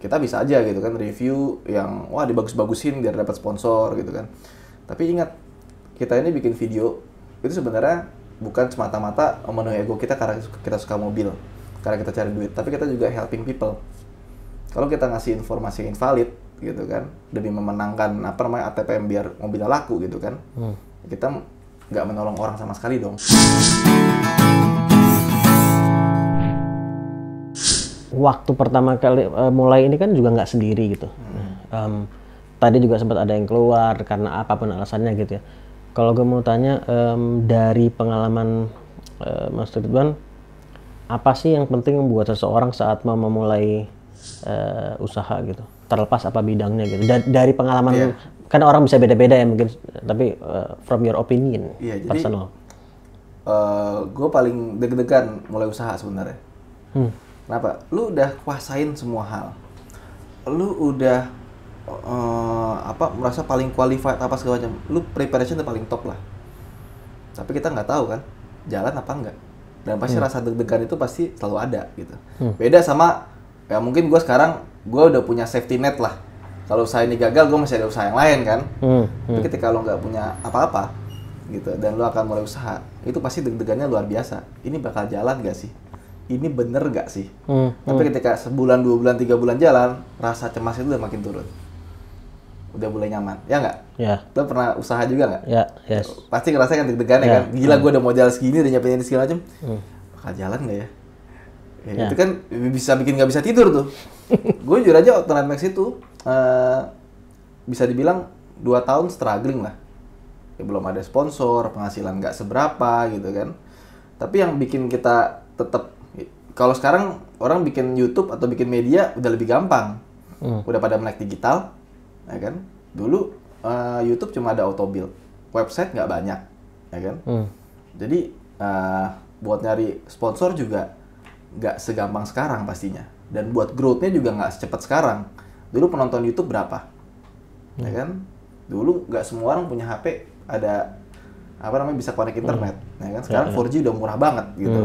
kita bisa aja gitu kan review yang wah dibagus-bagusin biar dapat sponsor gitu kan. Tapi ingat, kita ini bikin video itu sebenarnya bukan semata-mata memenuhi ego kita karena kita suka mobil, karena kita cari duit, tapi kita juga helping people. Kalau kita ngasih informasi yang invalid gitu kan, demi memenangkan ATPM biar mobilnya laku gitu kan, kita nggak menolong orang sama sekali dong. Waktu pertama kali mulai ini kan juga nggak sendiri gitu. Tadi juga sempat ada yang keluar karena apapun alasannya gitu ya. Kalau gue mau tanya dari pengalaman Mas Ridwan, apa sih yang penting buat seseorang saat mau memulai usaha gitu? Terlepas apa bidangnya gitu. Dari pengalaman, kan orang bisa beda-beda ya mungkin, tapi from your opinion, personal. Gue paling deg-degan mulai usaha sebenarnya. Kenapa? Lu udah kuasain semua hal. Lu udah merasa paling qualified apa segala macam. Lu preparation udah paling top lah. Tapi kita nggak tahu kan jalan apa enggak. Dan pasti rasa deg-degan itu pasti selalu ada gitu. Beda sama ya mungkin gue sekarang gue udah punya safety net lah. Kalau usaha ini gagal, gue masih ada usaha yang lain kan. Tapi ketika lo nggak punya apa-apa gitu dan lo akan mulai usaha, itu pasti deg-degannya luar biasa. Ini bakal jalan gak sih? Ini bener gak sih? Tapi ketika sebulan, 2 bulan, 3 bulan jalan, rasa cemas itu udah makin turun. Udah mulai nyaman, ya nggak? Ya. Lo pernah usaha juga nggak? Ya, yes. Pasti ngerasa kan deg-degan ya kan? Gila, gue udah modal segini, udah nyiapin ini segala macam. Bakal jalan nggak ya? Itu kan bisa bikin nggak bisa tidur tuh. Gue jujur aja waktu Nightmax itu, bisa dibilang 2 tahun struggling lah. Ya, belum ada sponsor, penghasilan nggak seberapa gitu kan. Tapi yang bikin kita tetap, kalau sekarang orang bikin YouTube atau bikin media udah lebih gampang, udah pada melek digital, ya kan? Dulu YouTube cuma ada auto build, website nggak banyak, ya kan? Jadi buat nyari sponsor juga nggak segampang sekarang pastinya, dan buat growth-nya juga nggak secepat sekarang. Dulu penonton YouTube berapa, ya kan? Dulu nggak semua orang punya HP ada bisa connect internet, ya kan? Sekarang 4G udah murah banget gitu.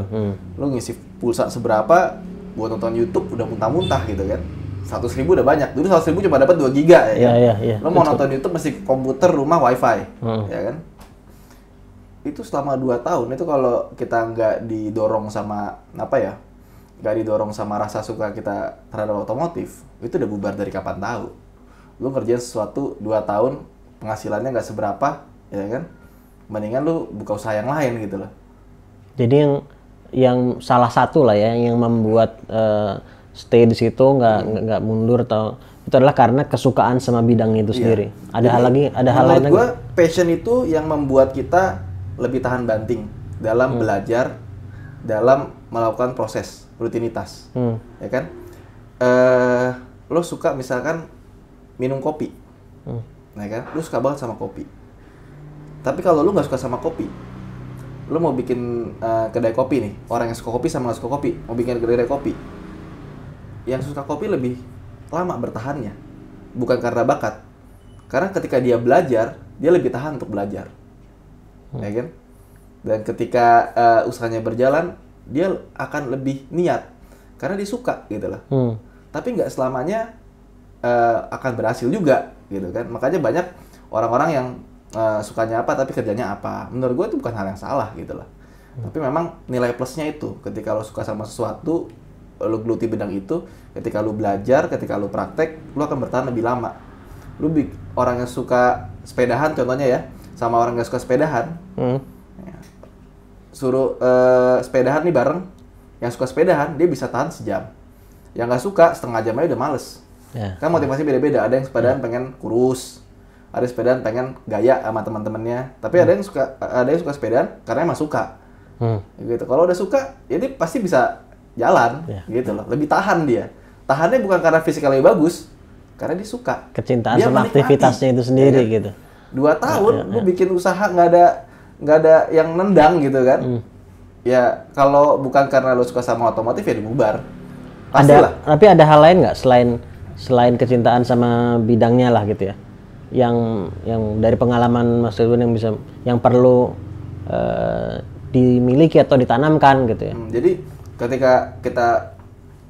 Lu ngisi pulsa seberapa buat nonton YouTube udah muntah-muntah gitu kan. 100.000 udah banyak. Dulu 100.000 cuma dapat 2 giga ya kan. Lu mau nonton YouTube mesti komputer, rumah, wifi, ya kan. Itu selama 2 tahun itu kalau kita nggak didorong sama nggak didorong sama rasa suka kita terhadap otomotif, itu udah bubar dari kapan tahu. Lu ngerjain sesuatu 2 tahun penghasilannya nggak seberapa, ya kan. Mendingan lu buka usaha yang lain gitu loh. Jadi yang salah satu lah ya yang membuat stay di situ nggak mundur atau itu adalah karena kesukaan sama bidang itu sendiri. Ada hal lain lagi? Menurut gue passion itu yang membuat kita lebih tahan banting dalam belajar, dalam melakukan proses rutinitas, ya kan? Lo suka misalkan minum kopi, ya kan? Lo suka banget sama kopi. Tapi kalau lu nggak suka sama kopi, lu mau bikin kedai kopi nih, orang yang suka kopi sama nggak suka kopi, mau bikin kedai kopi, yang suka kopi lebih lama bertahannya, bukan karena bakat, karena ketika dia belajar, dia lebih tahan untuk belajar, ya kan? Dan ketika usahanya berjalan, dia akan lebih niat, karena dia suka gitu lah. Tapi nggak selamanya akan berhasil juga, gitu kan? Makanya banyak orang-orang yang sukanya apa tapi kerjanya apa. Menurut gue itu bukan hal yang salah gitu lah. Tapi memang nilai plusnya itu ketika lo suka sama sesuatu, lo geluti bidang itu, ketika lo belajar, ketika lo praktek, lo akan bertahan lebih lama. Lo orang yang suka sepedahan contohnya ya, sama orang yang suka sepedahan, ya, suruh sepedahan nih bareng, yang suka sepedahan dia bisa tahan sejam, yang nggak suka setengah jam aja udah males. Kan motivasi beda-beda. Ada yang sepedahan pengen kurus, ada sepedaan pengen gaya sama teman-temannya, tapi ada yang suka sepedaan karena emang suka, gitu. Kalau udah suka, ya dia pasti bisa jalan, gitu loh. Lebih tahan dia. Tahannya bukan karena fisikalnya bagus, karena dia suka. Kecintaan dia sama aktivitasnya itu sendiri, ya, gitu. 2 tahun lu bikin usaha nggak ada yang nendang gitu kan? Ya kalau bukan karena lu suka sama otomotif ya dibubar. Pastilah. Tapi ada hal lain nggak selain kecintaan sama bidangnya lah gitu ya? Yang dari pengalaman Mas Ridwan yang perlu dimiliki atau ditanamkan gitu ya. Jadi ketika kita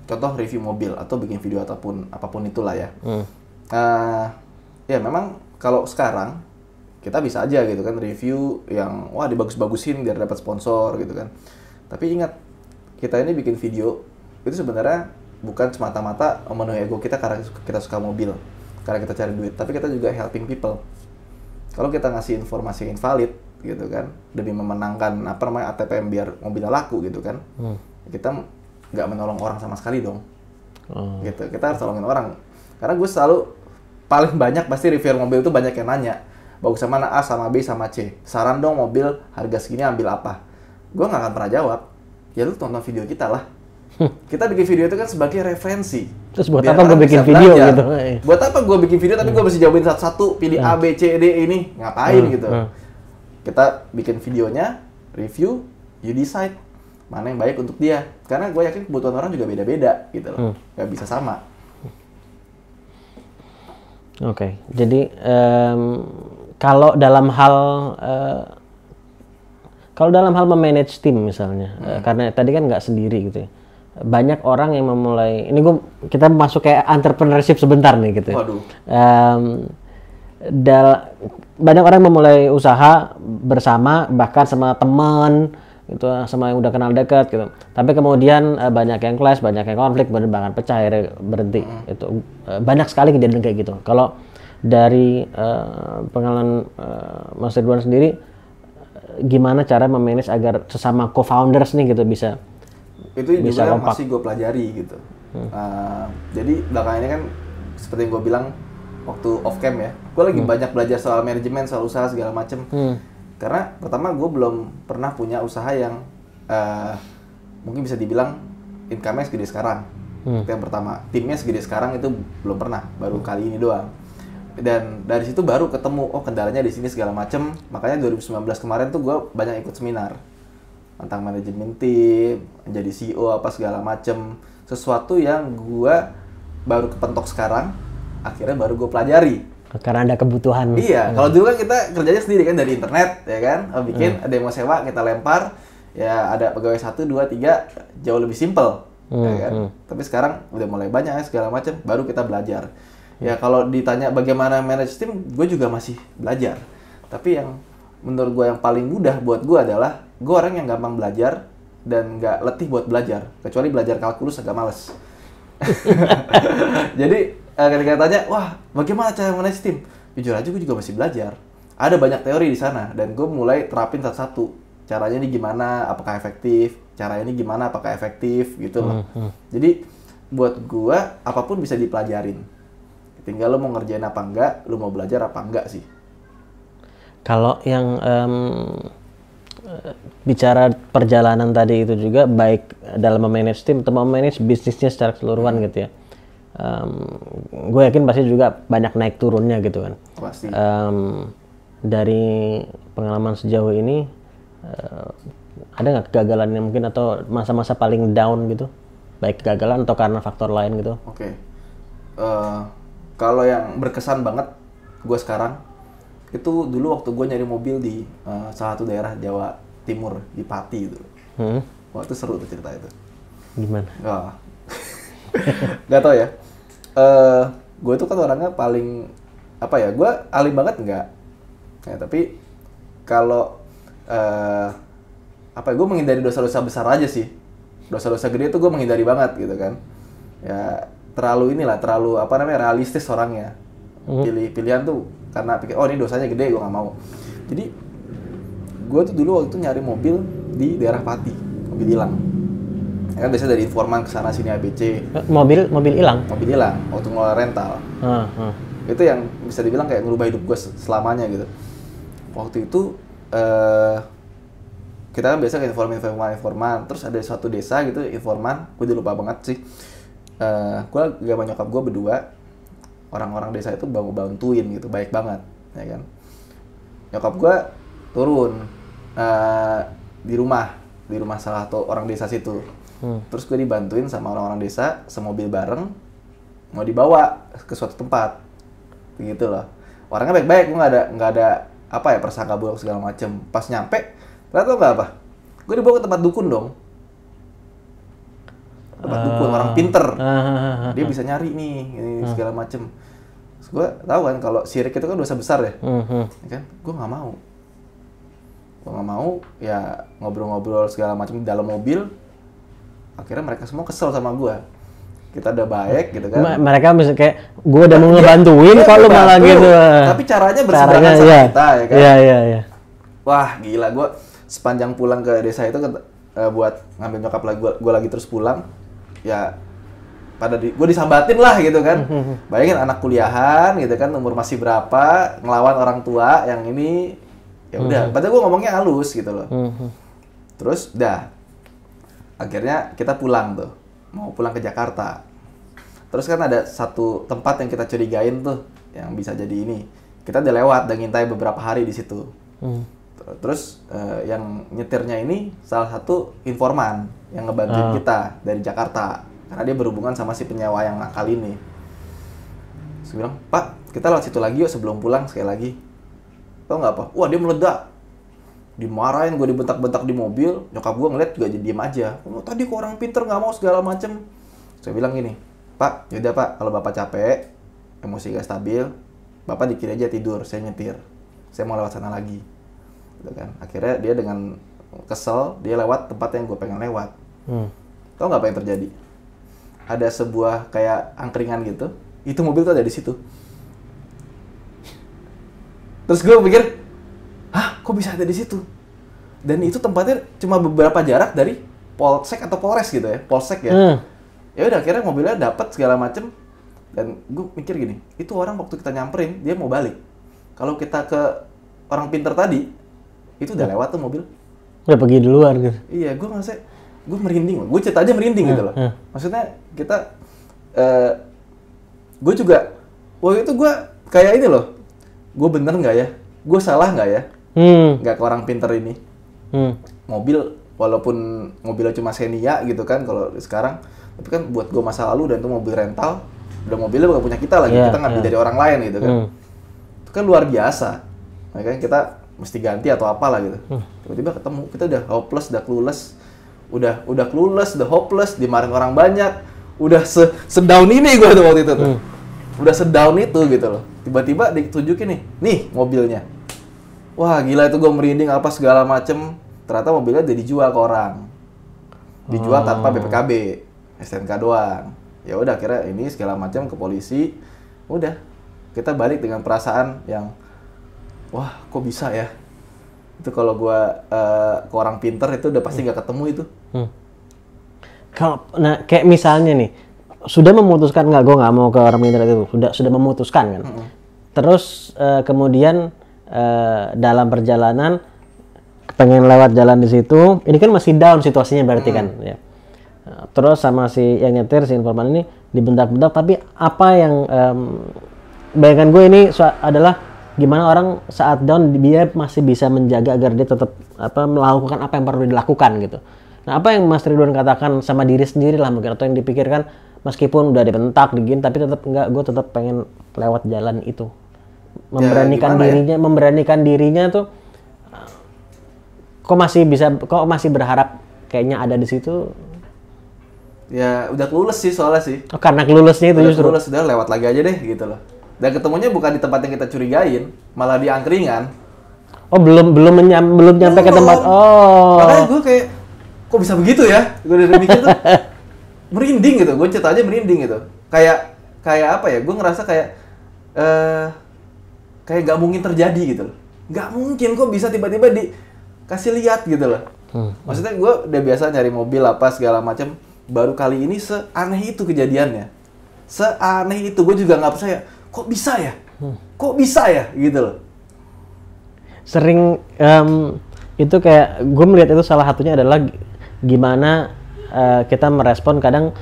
contoh review mobil atau bikin video ataupun apapun itulah ya. Ya memang kalau sekarang kita bisa aja gitu kan review yang wah dibagus-bagusin biar dapat sponsor gitu kan. Tapi ingat, kita ini bikin video itu sebenarnya bukan semata-mata memenuhi ego kita karena kita suka mobil, karena kita cari duit, tapi kita juga helping people. Kalau kita ngasih informasi yang invalid gitu kan, demi memenangkan ATPM biar mobilnya laku gitu kan, kita nggak menolong orang sama sekali dong. Gitu, kita harus tolongin orang. Karena gue selalu paling banyak pasti reviewer mobil itu banyak yang nanya, bagus sama A sama B sama C, saran dong mobil harga segini ambil apa. Gue nggak akan pernah jawab, ya lu tonton video kita lah. Kita bikin video itu kan sebagai referensi. Terus buat apa gue bikin video gitu? Buat apa gue bikin video tapi gue mesti jawabin satu-satu, pilih A, B, C, D ini, ngapain gitu. Kita bikin videonya, review, you decide mana yang baik untuk dia. Karena gue yakin kebutuhan orang juga beda-beda gitu loh, gak bisa sama. Oke, jadi kalau dalam hal memanage tim misalnya, karena tadi kan nggak sendiri gitu ya. Banyak orang yang memulai, ini kita masuk kayak entrepreneurship sebentar nih gitu. Waduh. Banyak orang memulai usaha bersama, bahkan sama teman, gitu, sama yang udah kenal dekat gitu. Tapi kemudian banyak yang clash, banyak yang konflik, bahkan pecah, akhirnya berhenti. Itu banyak sekali kejadian kayak gitu. Kalau dari pengalaman Mas Ridwan sendiri, gimana cara memanage agar sesama co-founders nih gitu bisa juga yang masih gue pelajari gitu. Jadi belakangan ini kan seperti yang gue bilang waktu off cam ya, gue lagi banyak belajar soal manajemen, soal usaha segala macem. Karena pertama gue belum pernah punya usaha yang mungkin bisa dibilang income-nya segede sekarang. Itu yang pertama. Timnya segede sekarang itu belum pernah, baru kali ini doang. Dan dari situ baru ketemu, oh kendalanya di sini segala macem. Makanya 2019 kemarin tuh gue banyak ikut seminar tentang manajemen tim, jadi CEO apa segala macem. Sesuatu yang gue baru kepentok sekarang, akhirnya baru gue pelajari. Karena ada kebutuhan. Iya, kalau dulu kan kita kerjanya sendiri kan dari internet, ya kan? Bikin, ada yang mau sewa, kita lempar, ya ada pegawai 1, 2, 3, jauh lebih simple, ya kan? Tapi sekarang udah mulai banyak ya segala macam, baru kita belajar. Ya kalau ditanya bagaimana manage tim, gue juga masih belajar. Tapi yang menurut gue yang paling mudah buat gue adalah, gue orang yang gampang belajar dan nggak letih buat belajar, kecuali belajar kalkulus agak males. Jadi ketika tanya, wah bagaimana cara manage tim? Jujur aja gue juga masih belajar. Ada banyak teori di sana dan gue mulai terapin satu-satu. Caranya ini gimana, apakah efektif? Caranya ini gimana, apakah efektif? Gitu loh. Jadi buat gue apapun bisa dipelajarin. Tinggal lo mau ngerjain apa enggak, lo mau belajar apa enggak sih. Kalau yang bicara perjalanan tadi itu juga baik dalam memanage tim atau memanage bisnisnya secara keseluruhan gitu ya. Gue yakin pasti juga banyak naik turunnya gitu kan. Pasti. Dari pengalaman sejauh ini ada nggak kegagalan yang mungkin atau masa-masa paling down gitu, baik kegagalan atau karena faktor lain gitu? Oke. Kalau yang berkesan banget gue sekarang itu dulu waktu gue nyari mobil di salah satu daerah Jawa Timur di Pati itu. Wah itu seru tuh cerita itu. Gimana? Gak tau ya. Gue tuh kan orangnya paling apa ya? Gue alim banget enggak. Ya, tapi kalau gue menghindari dosa-dosa besar aja sih. Dosa-dosa gede tuh gue menghindari banget gitu kan. Ya terlalu realistis orangnya. Pilih-pilihan tuh karena pikir, oh ini dosanya gede, gue nggak mau. Jadi gue tuh dulu waktu itu nyari mobil di daerah Pati, mobil hilang. Ya kan biasanya dari informan kesana sini ABC. Mobil hilang? Mobil hilang, waktu ngelola rental. Itu yang bisa dibilang kayak ngerubah hidup gue selamanya gitu. Waktu itu kita kan biasa ke informan, terus ada suatu desa gitu informan, gue udah lupa banget sih. Gue sama nyokap gue berdua, orang-orang desa itu bantuin gitu, baik banget, ya kan. Nyokap gue turun di rumah salah satu orang desa situ. Terus gue dibantuin sama orang-orang desa, semobil bareng, mau dibawa ke suatu tempat, begitu loh. Orangnya baik-baik, gue nggak ada prasangka buruk segala macem. Pas nyampe, ternyata nggak apa, gue dibawa ke tempat dukun dong. obat dukun, orang pinter. Dia bisa nyari nih, ini segala macem. Terus gue tahu kan kalau syirik itu kan dosa besar ya, ya kan? Gue nggak mau ya ngobrol-ngobrol segala macam di dalam mobil. Akhirnya mereka semua kesel sama gue. Kita udah baik gitu kan. Mereka bisa kayak gue udah mau ngebantuin kalau malah gitu. Tapi caranya berseberangan sama kita ya kan. Iya. Wah gila, gue sepanjang pulang ke desa itu buat ngambil nyokap lagi, gue lagi terus pulang ya gue disambatin lah gitu kan. Bayangin anak kuliahan gitu kan, umur masih berapa, ngelawan orang tua yang ini ya udah. Padahal gue ngomongnya halus gitu loh. Terus akhirnya kita pulang tuh, mau pulang ke Jakarta. Terus kan ada satu tempat yang kita curigain tuh yang bisa jadi ini. Kita udah lewat dan ngintai beberapa hari di situ. Terus yang nyetirnya ini salah satu informan yang ngebantuin kita dari Jakarta, karena dia berhubungan sama si penyewa yang nakal ini. Terus bilang, "Pak, kita lewat situ lagi yuk sebelum pulang sekali lagi." Tau nggak apa? Wah, dia meledak. Dimarahin, gue dibentak-bentak di mobil. Nyokap gue ngeliat juga jadi diem aja. "Oh, tadi kok orang pinter nggak mau segala macem." Saya bilang gini, "Pak, yaudah Pak, kalau Bapak capek, emosi gak stabil, Bapak dikira aja tidur, saya nyetir. Saya mau lewat sana lagi." Gitu kan. Akhirnya dia dengan kesel, dia lewat tempat yang gue pengen lewat. Tau nggak apa yang terjadi? Ada sebuah kayak angkringan gitu, itu mobil tuh ada di situ. Terus gue pikir, hah, kok bisa ada di situ? Dan itu tempatnya cuma beberapa jarak dari polsek atau polres gitu ya, polsek ya. Ya udah, akhirnya mobilnya dapat segala macem. Dan gue mikir gini, itu orang waktu kita nyamperin dia mau balik. Kalau kita ke orang pinter tadi, itu udah lewat tuh mobil. Udah pergi duluan gitu. Iya, gue ngerasa, gue merinding loh. Gue cerita aja merinding gitu loh. Maksudnya kita, gue juga, waktu itu gue kayak ini loh. Gue bener nggak ya? Gue salah nggak ya? Nggak ke orang pinter ini. Mobil, walaupun mobilnya cuma Xenia gitu kan, kalau sekarang, tapi kan buat gue masa lalu dan itu mobil rental, udah mobilnya bukan punya kita lagi, kita ngambil dari orang lain gitu kan. Itu kan luar biasa. Makanya kita mesti ganti atau apalah gitu. Tiba-tiba ketemu, kita udah hopeless, udah clueless, udah hopeless, dimarahin orang banyak, udah sedown ini gue tuh waktu itu tuh. Udah sedown itu gitu loh. Tiba-tiba ditunjukin nih mobilnya. Wah gila, itu gue merinding apa segala macem. Ternyata mobilnya udah dijual ke orang. Dijual tanpa BPKB, STNK doang. Ya udah, akhirnya ini segala macam ke polisi. Udah, kita balik dengan perasaan yang wah, kok bisa ya? Itu kalau gue ke orang pinter itu udah pasti nggak ketemu itu. Nah, kayak misalnya nih, sudah memutuskan gue nggak mau ke orang pinter itu, sudah memutuskan kan. Terus kemudian dalam perjalanan pengen lewat jalan di situ, ini kan masih down situasinya berarti kan. Ya. Terus sama si yang nyetir, si informan ini dibentak-bentak, tapi apa yang bayangan gue ini adalah gimana orang saat down dia masih bisa menjaga agar dia tetap melakukan apa yang perlu dilakukan gitu. Nah, apa yang Mas Ridwan katakan sama diri sendiri lah mungkin, atau yang dipikirkan meskipun udah dibentak digin tapi tetap enggak, gue tetap pengen lewat jalan itu. Memberanikan dirinya tuh kok masih berharap kayaknya ada di situ. Ya udah clueless sih soalnya sih. Oh, karena cluelessnya itu justru. Clueless, udah lewat lagi aja deh gitu loh. Dan ketemunya bukan di tempat yang kita curigain, malah di angkringan. Oh, belum nyampe ke tempat. Oh. Makanya gue kayak, kok bisa begitu ya? Gue udah mikir tuh merinding gitu. Gue cerita aja merinding gitu. Kayak apa ya? Gue ngerasa kayak nggak mungkin terjadi gitu loh. Nggak mungkin kok bisa tiba-tiba dikasih lihat gitu loh. Maksudnya gue udah biasa nyari mobil apa segala macam. Baru kali ini seaneh itu kejadiannya. Seaneh itu, gue juga nggak percaya. Kok bisa ya? Kok bisa ya? Gitu loh. Sering itu kayak gue melihat itu salah satunya adalah gimana kita merespon kadang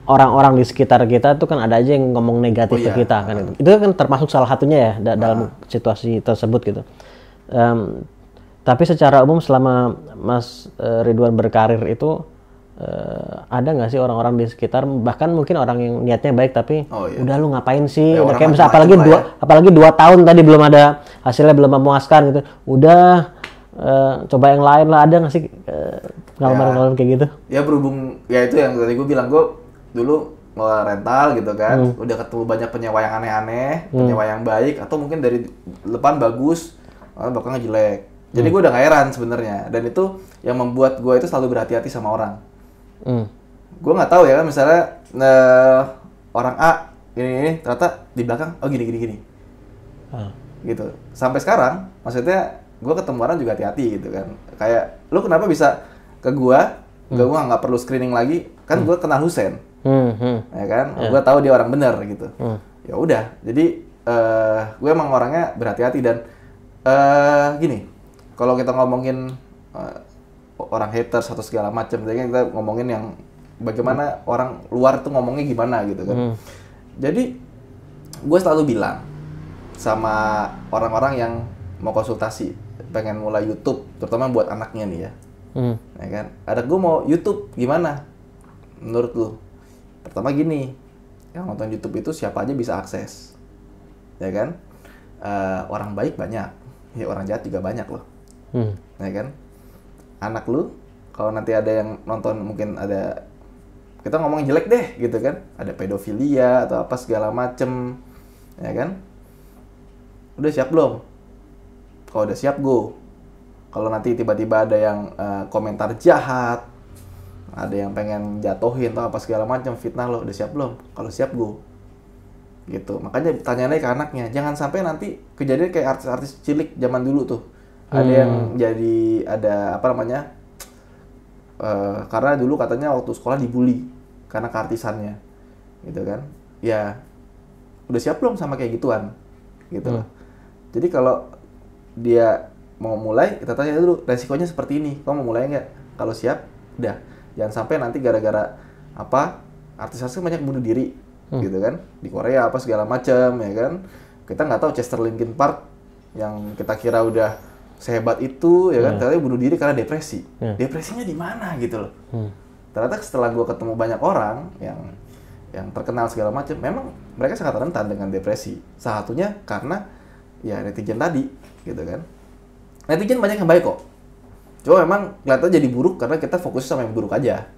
orang-orang di sekitar kita tuh kan ada aja yang ngomong negatif ke kita kan. Itu kan termasuk salah satunya ya dalam situasi tersebut gitu. Tapi secara umum selama Mas Ridwan berkarir itu ada nggak sih orang-orang di sekitar, bahkan mungkin orang yang niatnya baik tapi udah lu ngapain sih, udah kayak misal apalagi 2 tahun tadi belum ada hasilnya, belum memuaskan gitu, udah coba yang lain lah, ada nggak sih Pengalaman kayak gitu? Ya berhubung ya itu yang tadi gue bilang, gue dulu rental gitu kan, udah ketemu banyak penyewa yang aneh-aneh, penyewa yang baik, atau mungkin dari depan bagus, belakangnya jelek. Jadi gue udah gak heran sebenarnya, dan itu yang membuat gue itu selalu berhati-hati sama orang. Gue nggak tahu ya kan, misalnya orang A ini ternyata di belakang oh gini. Gitu. Sampai sekarang, maksudnya gue ketemu orang juga hati-hati gitu kan. Kayak lu kenapa bisa ke gue nggak perlu screening lagi, kan gue kenal Husen, ya kan, gue tahu dia orang bener gitu. Ya udah, jadi gue emang orangnya berhati-hati dan gini, kalau kita ngomongin orang haters atau segala macam, jadi kita ngomongin yang bagaimana orang luar tuh ngomongnya gimana gitu kan. Jadi gue selalu bilang sama orang-orang yang mau konsultasi, pengen mulai YouTube, terutama buat anaknya nih ya. Ya kan? Ada gue mau YouTube gimana? Menurut lu? Pertama gini, yang nonton YouTube itu siapa aja bisa akses, ya kan? Orang baik banyak, ya orang jahat juga banyak loh, ya kan? Anak lu, kalau nanti ada yang nonton mungkin ada, kita ngomong jelek deh gitu kan, ada pedofilia atau apa segala macem, ya kan? Udah siap belum? Kalau udah siap go. Kalau nanti tiba-tiba ada yang komentar jahat, ada yang pengen jatuhin atau apa segala macam, fitnah lo, udah siap belum? Kalau siap go. Gitu. Makanya tanyanya ke anaknya, jangan sampai nanti kejadian kayak artis-artis cilik zaman dulu tuh. Ada yang jadi apa namanya? Karena dulu katanya waktu sekolah dibully karena keartisannya. Gitu kan? Ya udah siap belum sama kayak gituan? Gitu loh. Jadi kalau dia mau mulai, kita tanya dulu, resikonya seperti ini, kamu mau mulai nggak? Kalau siap, udah. Jangan sampai nanti gara-gara apa, artis-artis banyak bunuh diri, gitu kan, di Korea apa segala macam, ya kan. Kita nggak tahu Chester Linkin Park yang kita kira udah sehebat itu, ya kan, ternyata bunuh diri karena depresi. Depresinya di mana gitu loh. Ternyata setelah gue ketemu banyak orang yang terkenal segala macam, memang mereka sangat rentan dengan depresi. Salah satunya karena ya netizen tadi, gitu kan. Netizen banyak yang baik kok. Cuma memang kelihatan jadi buruk karena kita fokus sama yang buruk aja.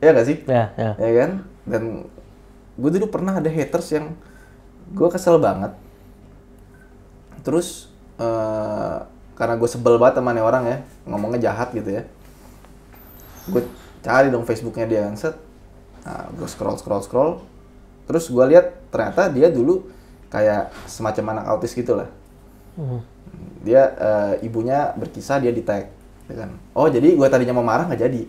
Iya nggak sih? Ya kan? Dan gue dulu pernah ada haters yang gue kesel banget. Terus karena gue sebel banget sama nih orang ya, ngomongnya jahat gitu ya. Gue cari dong Facebooknya dia kan, set. Nah, gue scroll. Terus gue lihat ternyata dia dulu kayak semacam anak autis gitu lah. Dia ibunya berkisah, dia di tag, ya kan? Oh jadi gue tadinya mau marah nggak jadi.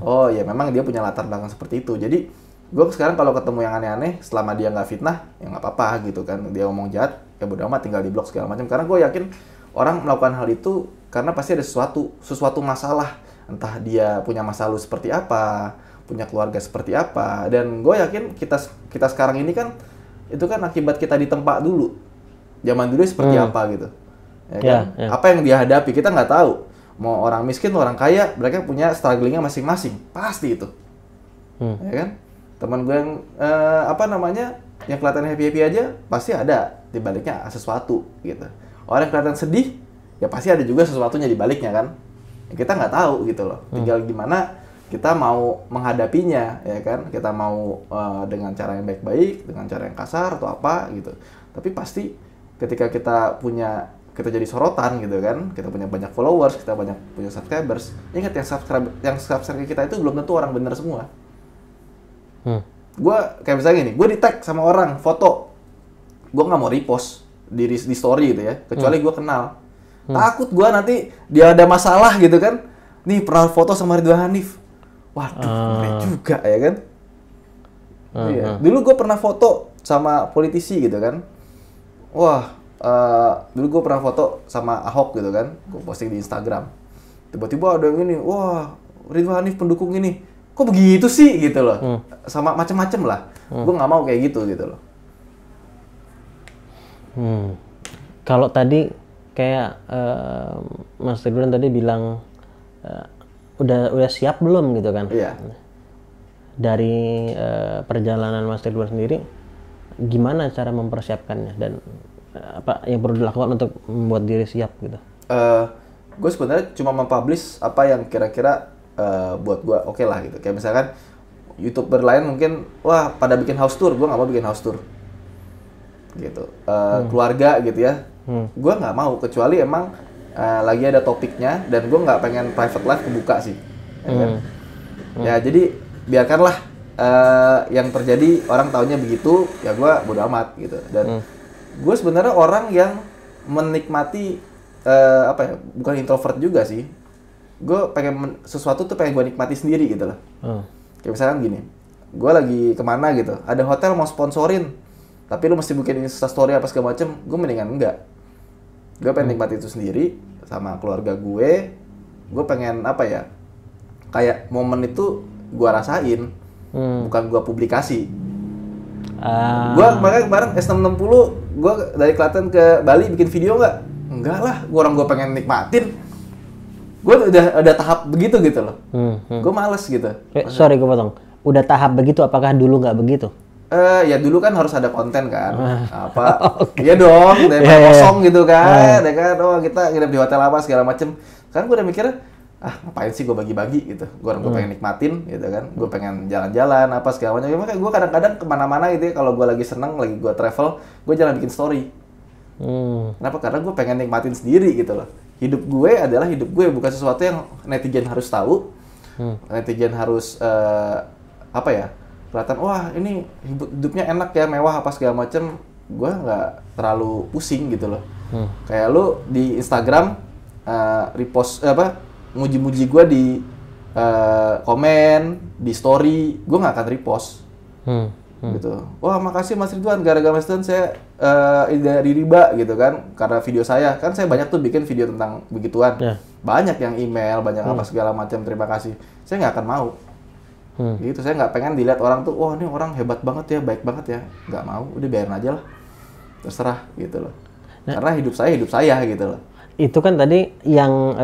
Oh ya memang dia punya latar belakang seperti itu. Jadi gue sekarang kalau ketemu yang aneh-aneh, selama dia nggak fitnah, ya nggak apa-apa gitu kan. Dia ngomong jahat, ya bodo amat, tinggal di blok segala macam. Karena gue yakin orang melakukan hal itu karena pasti ada sesuatu masalah. Entah dia punya masa lalu seperti apa, punya keluarga seperti apa. Dan gue yakin kita sekarang ini kan itu kan akibat kita ditempa dulu. Zaman dulu seperti apa gitu, ya kan? Apa yang dia hadapi kita nggak tahu. Mau orang miskin, mau orang kaya, mereka punya strugglingnya masing-masing, pasti itu, ya kan? Teman gue yang yang kelihatan happy aja, pasti ada di baliknya sesuatu gitu. Orang yang kelihatan sedih, ya pasti ada juga sesuatunya di baliknya kan? Ya, kita nggak tahu gitu loh. Tinggal gimana kita mau menghadapinya, ya kan? Kita mau dengan cara yang baik-baik, dengan cara yang kasar atau apa gitu. Tapi pasti ketika kita jadi sorotan gitu kan, kita punya banyak followers, kita punya subscribers, ingat yang subscribe kita itu belum tentu orang bener semua. Gue kayak misalnya gini, gue di tag sama orang foto, gue nggak mau repost di story gitu ya, kecuali gue kenal. Takut gue nanti dia ada masalah gitu kan, nih pernah foto sama Ridwan Hanif, waduh ngeri juga ya kan. Iya. Dulu gue pernah foto sama politisi gitu kan. Wah, dulu gue pernah foto sama Ahok gitu kan, gue posting di Instagram. Tiba-tiba ada yang ini, wah Ridwan Hanif pendukung ini, kok begitu sih gitu loh, sama macem-macem lah. Gue nggak mau kayak gitu loh. Kalau tadi kayak Mas Ridwan tadi bilang udah siap belum gitu kan? Iya. Dari perjalanan Mas Ridwan sendiri, gimana cara mempersiapkannya dan apa yang perlu dilakukan untuk membuat diri siap gitu? gue sebenarnya cuma mempublish apa yang kira-kira buat gue oke lah gitu. Kayak misalkan YouTuber lain mungkin, wah pada bikin house tour, gue nggak mau bikin house tour. Gitu. Keluarga gitu ya, gue nggak mau, kecuali emang lagi ada topiknya dan gue nggak pengen private life kebuka sih. Ya, kan? Ya jadi biarkanlah yang terjadi orang taunya begitu, ya gue bodo amat gitu. Dan gue sebenarnya orang yang menikmati apa ya, bukan introvert juga sih. Gue pengen sesuatu tuh pengen gue nikmati sendiri gitu loh. Kayak misalkan gini, gue lagi kemana gitu, ada hotel mau sponsorin, tapi lu mesti bikin Instastory apa segala macem, gue mendingan enggak. Gue pengen nikmati itu sendiri sama keluarga gue pengen apa ya, kayak momen itu gue rasain, bukan gue publikasi. Gue kemarin S660, gue dari Klaten ke Bali bikin video nggak? Enggak lah, gue pengen nikmatin. Gue udah tahap begitu gitu loh. Gue males gitu. Sorry gue potong. Udah tahap begitu, apakah dulu nggak begitu? Ya dulu kan harus ada konten kan. Apa? Iya dong, daripada kosong gitu kan. Ya kan, oh kita nginep di hotel apa segala macem. Kan gue udah mikirnya, ngapain sih gue bagi-bagi gitu. Gue pengen nikmatin gitu kan. Gue pengen jalan-jalan apa segala macam. Makanya gue kadang-kadang kemana-mana gitu ya. Kalau gue lagi seneng, lagi gue travel, gue jarang bikin story. Kenapa? Karena gue pengen nikmatin sendiri gitu loh. Hidup gue adalah hidup gue, bukan sesuatu yang netizen harus tahu. Netizen harus apa ya, kelihatan wah ini hidupnya enak ya, mewah apa segala macem. Gue nggak terlalu pusing gitu loh. Kayak lu di Instagram repost apa, muji-muji gue di komen, di story, gue nggak akan repost. Gitu. Wah makasih Mas Ridwan, gara-gara Mas Ridwan saya dari riba gitu kan, karena video saya kan, saya banyak tuh bikin video tentang begituan. Banyak yang email, banyak apa segala macam, terima kasih. Saya nggak akan mau. Gitu, saya nggak pengen dilihat orang tuh, wah ini orang hebat banget ya, baik banget ya. Nggak mau, udah biarin aja lah, terserah gitu loh. Karena hidup saya gitu loh. Itu kan tadi yang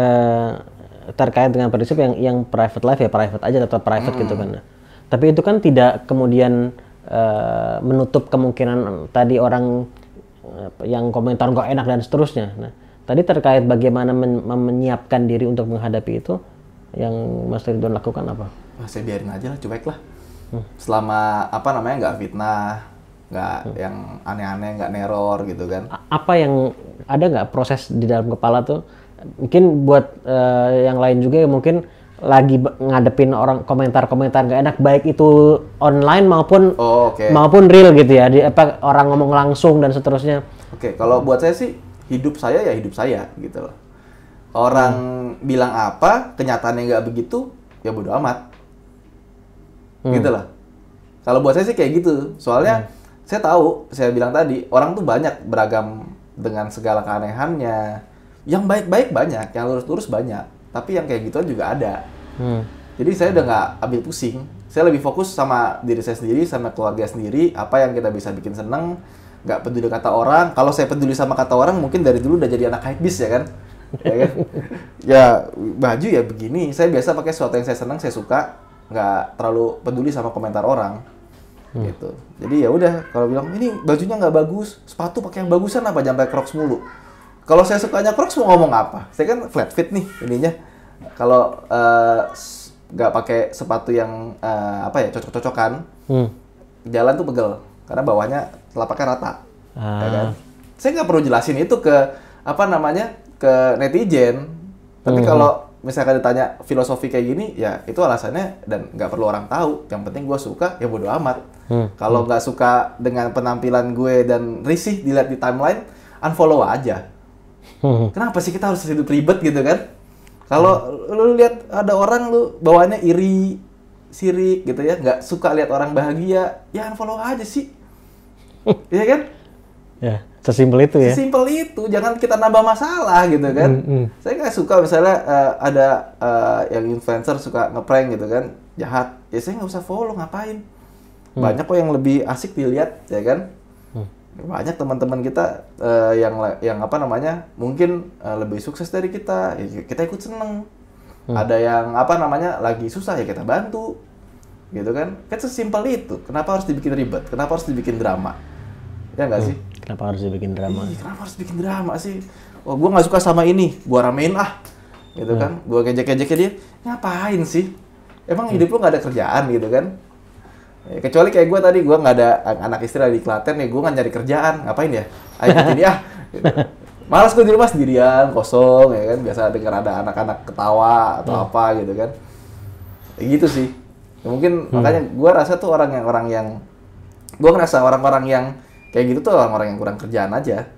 terkait dengan prinsip yang private life ya private aja, tetap private gitu kan. Tapi itu kan tidak kemudian menutup kemungkinan tadi orang yang komentar nggak enak dan seterusnya. Nah, tadi terkait bagaimana menyiapkan diri untuk menghadapi itu, yang Mas Ridwan lakukan apa? Saya biarin aja lah, cuek lah. Selama apa namanya nggak fitnah, nggak yang aneh-aneh, nggak neror gitu kan. Apa yang ada nggak proses di dalam kepala tuh? Mungkin buat yang lain juga yang mungkin lagi ngadepin orang komentar-komentar nggak enak, baik itu online maupun real gitu ya, apa orang ngomong langsung dan seterusnya. Oke, kalau buat saya sih hidup saya ya hidup saya gitu loh. Orang bilang apa, kenyataannya nggak begitu, ya bodo amat. Gitu loh. Kalau buat saya sih kayak gitu. Soalnya saya tahu, saya bilang tadi, orang tuh banyak beragam dengan segala keanehannya. Yang baik-baik banyak, yang lurus-lurus banyak. Tapi yang kayak gituan juga ada. Jadi saya udah nggak ambil pusing. Saya lebih fokus sama diri saya sendiri, sama keluarga sendiri. Apa yang kita bisa bikin seneng. Nggak peduli kata orang. Kalau saya peduli sama kata orang, mungkin dari dulu udah jadi anak hypebeast ya kan? Ya kan? Ya baju ya begini. Saya biasa pakai sesuatu yang saya seneng, saya suka. Nggak terlalu peduli sama komentar orang. Gitu. Jadi ya udah. Kalau bilang ini bajunya nggak bagus, sepatu pakai yang bagusan apa, jangan pakai Crocs mulu. Kalau saya sukanya Crocs mau ngomong apa? Saya kan flat fit nih ininya. Kalau nggak pakai sepatu yang apa ya, cocok-cocokan, jalan tuh pegel karena bawahnya telapaknya rata. Ya kan? Saya nggak perlu jelasin itu ke apa namanya, ke netizen. Tapi kalau misalkan ditanya filosofi kayak gini, ya itu alasannya dan nggak perlu orang tahu. Yang penting gue suka, ya bodo amat. Kalau nggak suka dengan penampilan gue dan risih dilihat di timeline, unfollow aja. Kenapa sih kita harus hidup ribet gitu kan? Kalau lu lihat ada orang lu bawaannya iri, sirik gitu ya, nggak suka lihat orang bahagia, ya unfollow aja sih. Iya kan? Ya, sesimpel itu ya. Sesimpel itu, jangan kita nambah masalah gitu kan. Saya nggak suka misalnya ada yang influencer suka ngeprank gitu kan, jahat. Ya saya nggak usah follow, ngapain? Banyak kok yang lebih asik dilihat, ya kan? Banyak teman-teman kita yang apa namanya, mungkin lebih sukses dari kita, ya kita ikut seneng. Ada yang apa namanya lagi susah, ya kita bantu, gitu kan? Kan sesimpel itu. Kenapa harus dibikin ribet? Kenapa harus dibikin drama? Ya nggak sih? Kenapa harus dibikin drama? Kenapa harus bikin drama sih? Oh, gue nggak suka sama ini, gue ramein ah. gitu kan. Gue ngejek-ngejeknya dia, ngapain sih? Emang hidup lu nggak ada kerjaan gitu kan? Ya, kecuali kayak gue tadi, gue nggak ada anak istri di Klaten ya, gue nggak nyari kerjaan, ngapain ya? Ayo ikutin ya. Gitu. Malas gue di rumah sendirian, kosong ya kan, biasa dengar ada anak-anak ketawa atau apa gitu kan. Ya, gitu sih. Ya, mungkin makanya gue rasa tuh orang yang gue ngerasa orang-orang yang kayak gitu tuh orang-orang yang kurang kerjaan aja,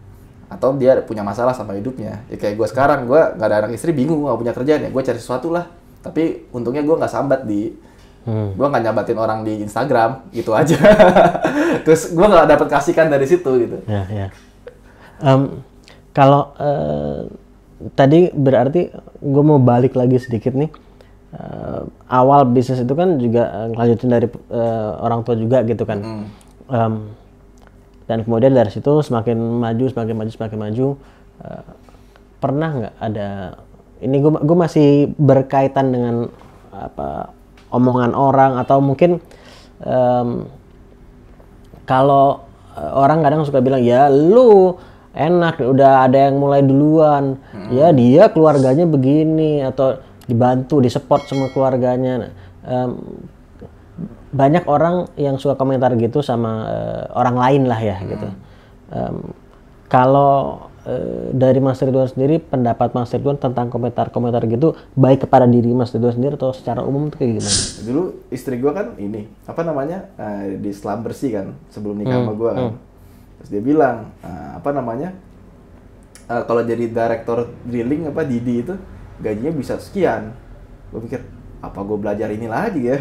atau dia punya masalah sama hidupnya. Ya kayak gue sekarang, gue nggak ada anak istri, bingung nggak punya kerjaan ya, gue cari sesuatu lah. Tapi untungnya gue nggak sambat gue nggak nyabatin orang di Instagram gitu aja. Terus gue nggak dapet kasihkan dari situ gitu. Ya. Kalau tadi berarti gue mau balik lagi sedikit nih. Awal bisnis itu kan juga lanjutin dari orang tua juga gitu kan. Dan kemudian dari situ semakin maju. Pernah nggak ada? Ini gue masih berkaitan dengan apa omongan orang atau mungkin kalau orang kadang suka bilang ya lu enak udah ada yang mulai duluan, ya dia keluarganya begini atau dibantu disupport sama keluarganya. Banyak orang yang suka komentar gitu sama orang lain lah ya gitu. Kalau dari Mas Ridwan sendiri, pendapat Mas Ridwan tentang komentar-komentar gitu, baik kepada diri Mas Ridwan sendiri atau secara umum itu kayak gimana? Dulu istri gue kan ini, apa namanya, di selam bersih kan, sebelum nikah sama gue kan. Terus dia bilang, kalau jadi direktur drilling apa Didi itu, gajinya bisa sekian. Gue pikir, apa gue belajar ini lagi ya?